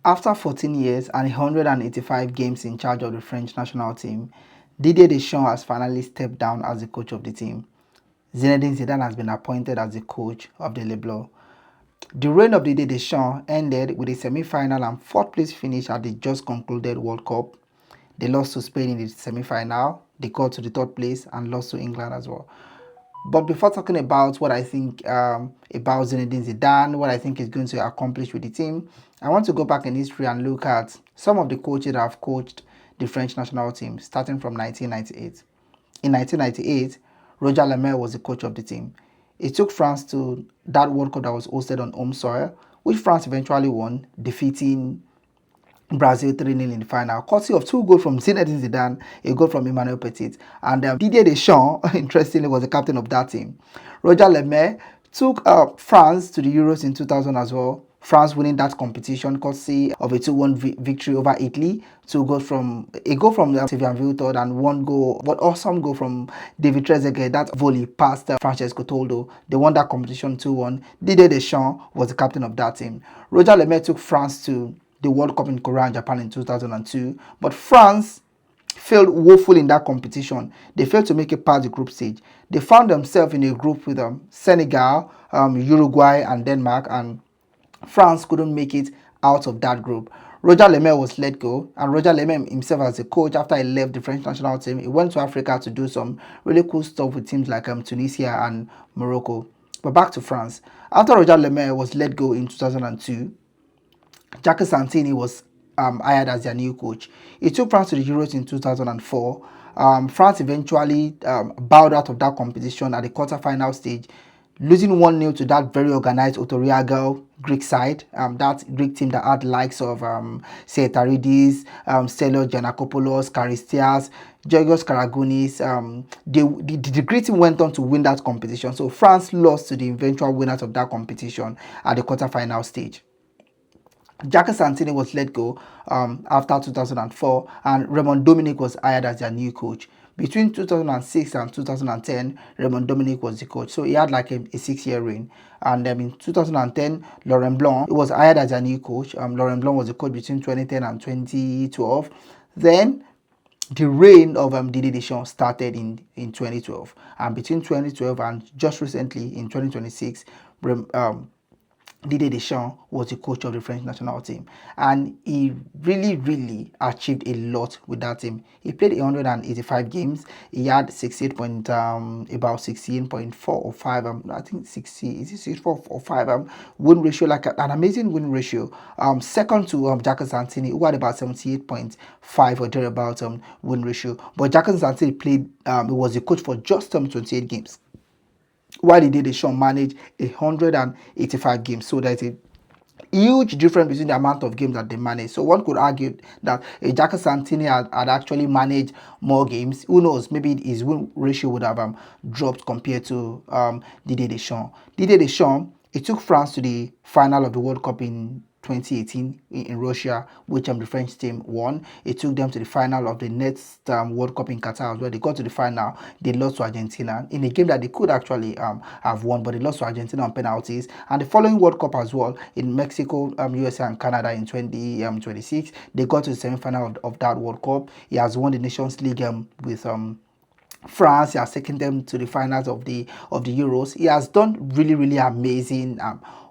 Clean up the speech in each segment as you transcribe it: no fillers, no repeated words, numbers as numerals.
After 14 years and 185 games in charge of the French national team, Didier Deschamps has finally stepped down as the coach of the team. Zinedine Zidane has been appointed as the coach of the Les Bleus. The reign of Didier Deschamps ended with a semi-final and fourth place finish at the just concluded World Cup. They lost to Spain in the semi-final, they got to the third place and lost to England as well. But before talking about what I think about Zinedine Zidane, what I think he's going to accomplish with the team, I want to go back in history and look at some of the coaches that have coached the French national team, starting from 1998. In 1998, Roger Lemaire was the coach of the team. He took France to that World Cup that was hosted on home soil, which France eventually won, defeating Brazil 3-0 in the final, courtesy of 2 goals from Zinedine Zidane, a goal from Emmanuel Petit. And Didier Deschamps, interestingly, was the captain of that team. Roger Lemaire took France to the Euros in 2000 as well. France winning that competition courtesy of a 2-1 victory over Italy. A goal from Sylvain Wiltord and 1 goal, what awesome goal from David Trezeguet, that volley past Francesco Toldo. They won that competition 2-1. Didier Deschamps was the captain of that team. Roger Lemaire took France to the World Cup in Korea and Japan in 2002, but France failed woefully in that competition. They failed to make it past the group stage. They found themselves in a group with Senegal, Uruguay and Denmark, and France couldn't make it out of that group. Roger Lemaire was let go, and Roger Lemaire himself as a coach, after he left the French national team, he went to Africa to do some really cool stuff with teams like Tunisia and Morocco. But back to France. After Roger Lemaire was let go in 2002, Jacques Santini was hired as their new coach. He took France to the Euros in 2004. France eventually bowed out of that competition at the quarter-final stage, losing 1-0 to that very organized Otoriago Greek side, that Greek team that had likes of Seitaridis, Stelios Giannakopoulos, Charistias, Georgios Karagounis. The Greek team went on to win that competition. So France lost to the eventual winners of that competition at the quarter-final stage. Jacques Santini was let go after 2004, and Raymond Dominic was hired as their new coach. Between 2006 and 2010, Raymond Dominic was the coach, so he had like a 6-year reign. And in 2010, Laurent Blanc was hired as their new coach. Laurent Blanc was the coach between 2010 and 2012. Then the reign of Didier Deschamps started in 2012, and between 2012 and just recently in 2026, Didier Deschamps was the coach of the French national team, and he really achieved a lot with that team. He played 185 games. He had 68.4 or 5. I think 60. Is it 64 or 5? Win ratio, like an amazing win ratio. Second to Jacques Santini, who had about 78.5 or thereabouts win ratio. But Jacques Santini played. He was the coach for just 28 games, while Didier Deschamps managed 185 games. So there's a huge difference between the amount of games that they manage. So one could argue that Jacques Santini had actually managed more games. Who knows? Maybe his win ratio would have dropped compared to Didier Deschamps. Didier Deschamps, he took France to the final of the World Cup in 2018 in Russia, which the French team won. It took them to the final of the next World Cup in Qatar as well. They got to the final. They lost to Argentina in a game that they could actually have won, but they lost to Argentina on penalties. And the following World Cup as well in Mexico, USA and Canada in 2026, they got to the semi-final of that World Cup. He has won the Nations League with France. He has taken them to the finals of the Euros. He has done really amazing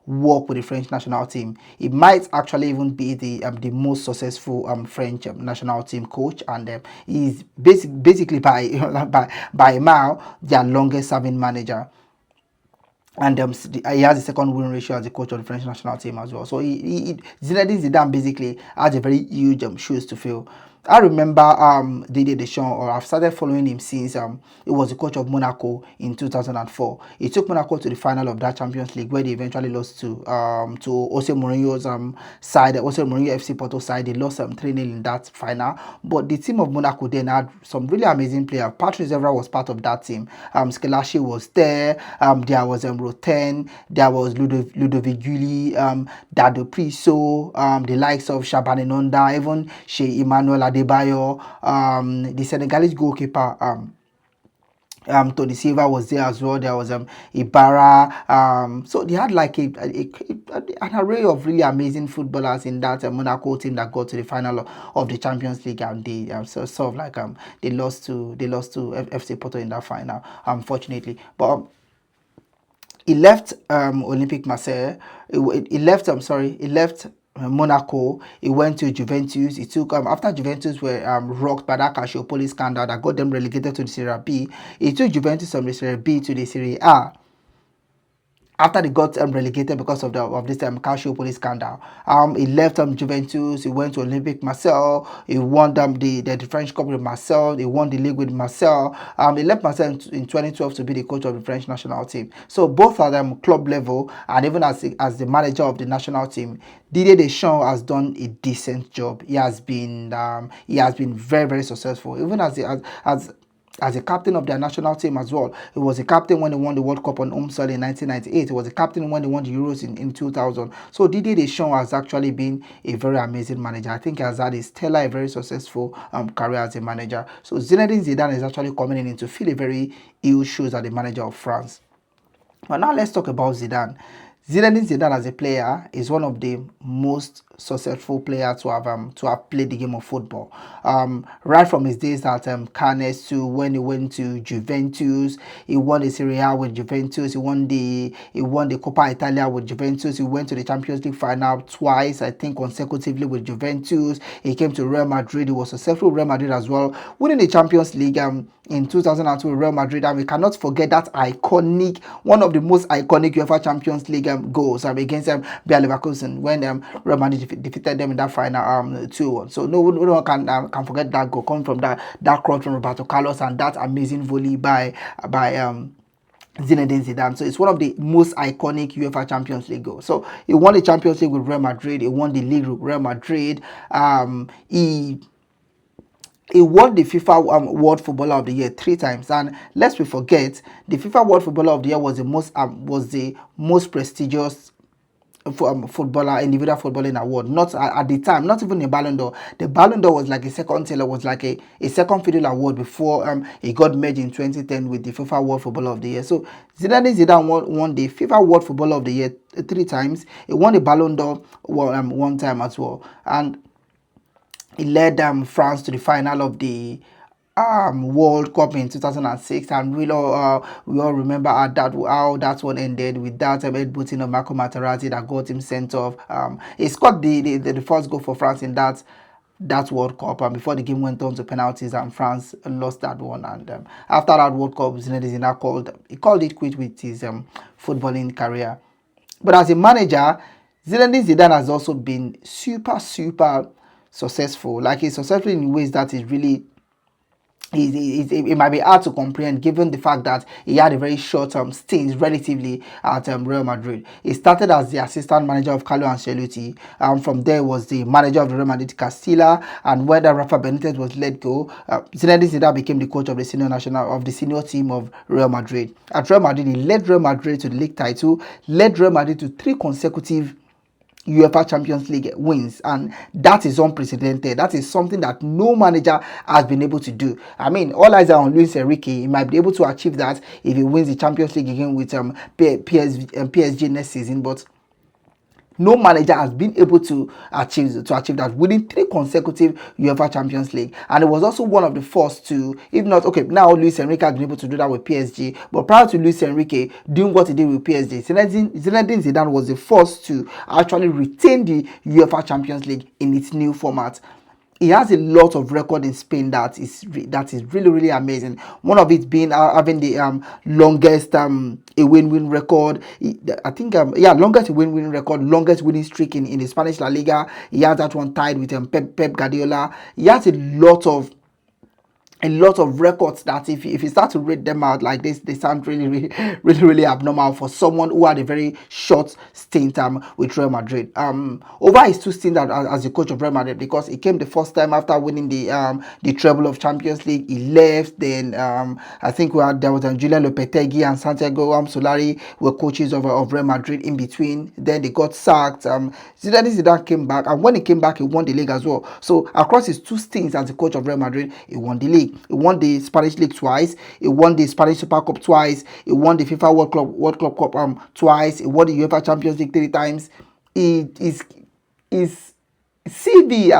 work with the French national team. He might actually even be the most successful French national team coach, and he's basically by a mile their longest serving manager. And he has the second win ratio as the coach of the French national team as well. So Zinedine Zidane basically has a very huge shoes to fill. I remember Didier Deschamps, or I've started following him since he was the coach of Monaco in 2004. He took Monaco to the final of that Champions League, where they eventually lost to Jose Mourinho's side, Jose Mourinho FC Porto side. They lost 3-0 in that final. But the team of Monaco then had some really amazing players. Patrice Evra was part of that team. Schillaci was there. There was Roten. There was Ludovic Gulli, Dado Priso, the likes of Shaban Enonda, even Shea Emmanuel Adebayo, the Senegalese goalkeeper Tony Silva was there as well. There was Ibarra. So they had like an array of really amazing footballers in that Monaco team that got to the final of the Champions League, and they sort of like they lost to FC Porto in that final, unfortunately. But he left Olympic Marseille. He left. I'm sorry. He left Monaco. He went to Juventus. He took after Juventus were rocked by that Calciopoli scandal that got them relegated to the Serie B. He took Juventus from the Serie B to the Serie A after they got relegated because of this Calciopoli scandal. He left Juventus. He went to Olympic Marseille. He won the French Cup with Marseille. He won the league with Marseille. He left Marseille in 2012 to be the coach of the French national team. So both are them club level, and even as the manager of the national team, Didier Deschamps has done a decent job. He has been very, very successful, even as a captain of their national team as well. He was a captain when they won the World Cup on home soil in 1998. He was a captain when they won the Euros in 2000. So Didier Deschamps has actually been a very amazing manager. I think he has had a stellar, a very successful career as a manager. So Zinedine Zidane is actually coming in to fill a very ill shoes as the manager of France. But now let's talk about Zidane. Zinedine Zidane as a player is one of the most successful players to have played the game of football. Right from his days at Cannes to when he went to Juventus, he won the Serie A with Juventus. He won the Coppa Italia with Juventus. He went to the Champions League final twice, I think, consecutively with Juventus. He came to Real Madrid. He was successful with Real Madrid as well, winning the Champions League in 2002 with Real Madrid. And we cannot forget that one of the most iconic UEFA Champions League goals against Bayer Leverkusen when Real Madrid defeated them in that final 2-1. So no one can forget that goal coming from that cross from Roberto Carlos and that amazing volley by Zinedine Zidane. So it's one of the most iconic UEFA Champions League goals. So he won the Champions League with Real Madrid. He won the league with Real Madrid. He won the FIFA World Footballer of the Year 3 times, and lest we forget, the FIFA World Footballer of the Year was the most prestigious footballer, individual footballing award. Not at the time, not even a Ballon d'Or. The Ballon d'Or was like a second tailor, was like a second fiddle award before it got merged in 2010 with the FIFA World Footballer of the Year. So Zinedine Zidane won the FIFA World Footballer of the Year 3 times. He won the Ballon d'Or one time as well, and he led France to the final of the World Cup in 2006, and we all remember how that one ended with that headbutting of Marco Materazzi that got him sent off. He scored the first goal for France in that World Cup, and before the game went on to penalties, and France lost that one. And after that World Cup, Zinedine Zidane called it quit with his footballing career. But as a manager, Zinedine Zidane has also been super, super successful. Like, he's successful in ways that is really it might be hard to comprehend given the fact that he had a very short stint relatively at Real Madrid. He started as the assistant manager of Carlo Ancelotti. From there was the manager of the Real Madrid Castilla, and when Rafa Benitez was let go, Zinedine Zidane became the coach of the senior team of Real Madrid. At Real Madrid, he led Real Madrid to the league title, led Real Madrid to 3 consecutive UEFA Champions League wins, and that is unprecedented. That is something that no manager has been able to do. I mean, all eyes are on Luis Enrique. He might be able to achieve that if he wins the Champions League again with PSG next season, but no manager has been able to achieve that, winning 3 consecutive UEFA Champions League. And it was also one of the first to, if not, okay, now Luis Enrique has been able to do that with PSG, but prior to Luis Enrique doing what he did with PSG, Zinedine Zidane was the first to actually retain the UEFA Champions League in its new format. He has a lot of record in Spain that is really, really amazing. One of it being having the longest a win-win record. Longest win-win record, longest winning streak in the Spanish La Liga. He has that one tied with Pep Guardiola. He has a lot of records that if you start to read them out like this, they sound really, really, really, really abnormal for someone who had a very short stint with Real Madrid. Over his 2 stints as the coach of Real Madrid, because he came the first time after winning the treble of Champions League, he left. Then I think there was Julian Lopetegui and Santiago Solari were coaches of Real Madrid in between. Then they got sacked. Zidane came back, and when he came back, he won the league as well. So across his 2 stints as the coach of Real Madrid, he won the league. league. He won the Spanish league twice. He won the Spanish Super Cup twice. He won the FIFA World Club Cup twice. He won the UEFA Champions League 3 times. He is CV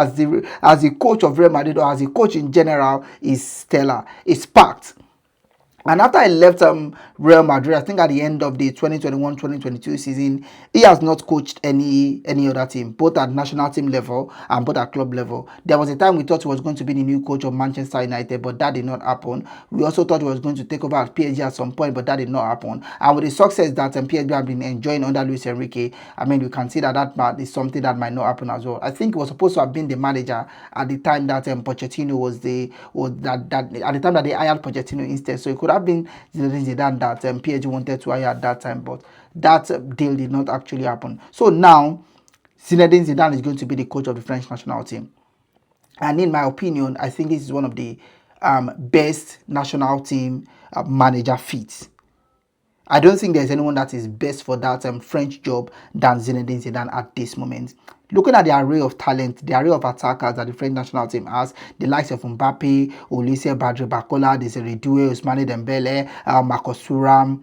as a coach of Real Madrid or as a coach in general is stellar. It's packed. And after I left Real Madrid, I think at the end of the 2021-2022 season, he has not coached any other team, both at national team level and both at club level. There was a time we thought he was going to be the new coach of Manchester United, but that did not happen. We also thought he was going to take over at PSG at some point, but that did not happen. And with the success that PSG have been enjoying under Luis Enrique, I mean, you can see that is something that might not happen as well. I think he was supposed to have been the manager at the time that Pochettino was at the time that they hired Pochettino instead. So it could have been Zinedine Zidane that PSG wanted to hire at that time, but that deal did not actually happen. So now Zinedine Zidane is going to be the coach of the French national team, and in my opinion, I think this is one of the best national team manager feats. I don't think there's anyone that is best for that French job than Zinedine Zidane at this moment. Looking at the array of talent, the array of attackers that the French national team has, the likes of Mbappe, Olise Badre Bakola, Desiree Doué, Ousmane Dembele, Marcus Thuram,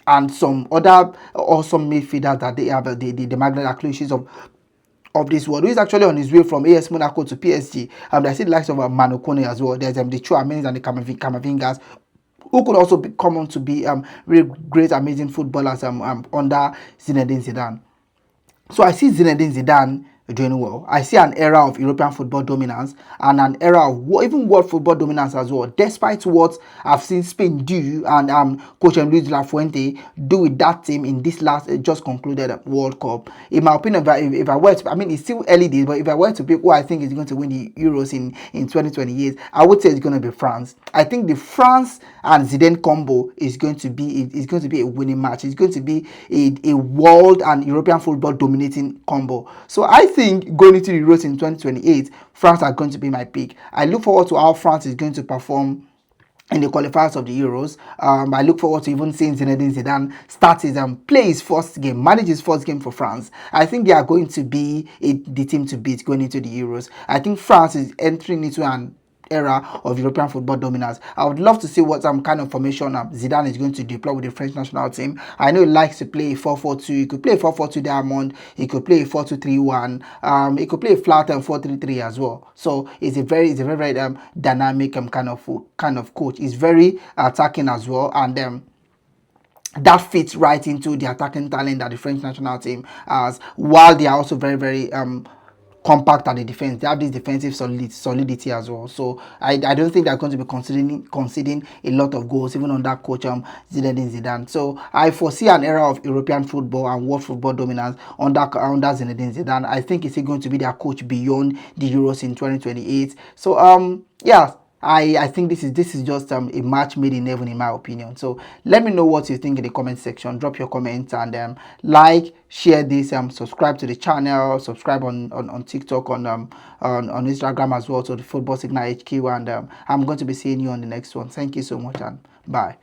and some other awesome midfielders that they have, the Magnet Acquisitions of this world, who is actually on his way from AS Monaco to PSG. There's the likes of Manu Kone as well. There's the Chouameni and the Camavingas, who could also come on to be really great, amazing footballers under Zinedine Zidane. So I see Zinedine Zidane doing well. I see an era of European football dominance and an era of even world football dominance as well, despite what I've seen Spain do and Coach Luis de la Fuente do with that team in this last just concluded World Cup. In my opinion, if I were to, I mean, it's still early days, but if I were to pick who I think is going to win the Euros in 2028, I would say it's going to be France. I think the France and Zidane combo is going to be a winning match. It's going to be a world and European football dominating combo. So I think going into the Euros in 2028, France are going to be my pick. I look forward to how France is going to perform in the qualifiers of the Euros. I look forward to even seeing Zinedine Zidane start his play his first game, manage his first game for France. I think they are going to be the team to beat going into the Euros. I think France is entering into an era of European football dominance. I would love to see what kind of formation Zidane is going to deploy with the French national team. I know he likes to play 4-4-2. He could play 4-4-2 Diamond. He could play 4-2-3-1. He could play flat 4-3-3 as well. So he's a very dynamic kind of coach. He's very attacking as well, and that fits right into the attacking talent that the French national team has, while they are also very compact at the defense. They have this defensive solidity as well. So I don't think they're going to be conceding a lot of goals even under coach Zinedine Zidane. So I foresee an era of European football and world football dominance under Zinedine Zidane. I think he's going to be their coach beyond the Euros in 2028. So yeah, I think this is just a match made in heaven in my opinion. So let me know what you think in the comment section. Drop your comments and like, share this, subscribe to the channel, subscribe on TikTok, on Instagram as well, to the Football Signal HQ, and I'm going to be seeing you on the next one. Thank you so much and bye.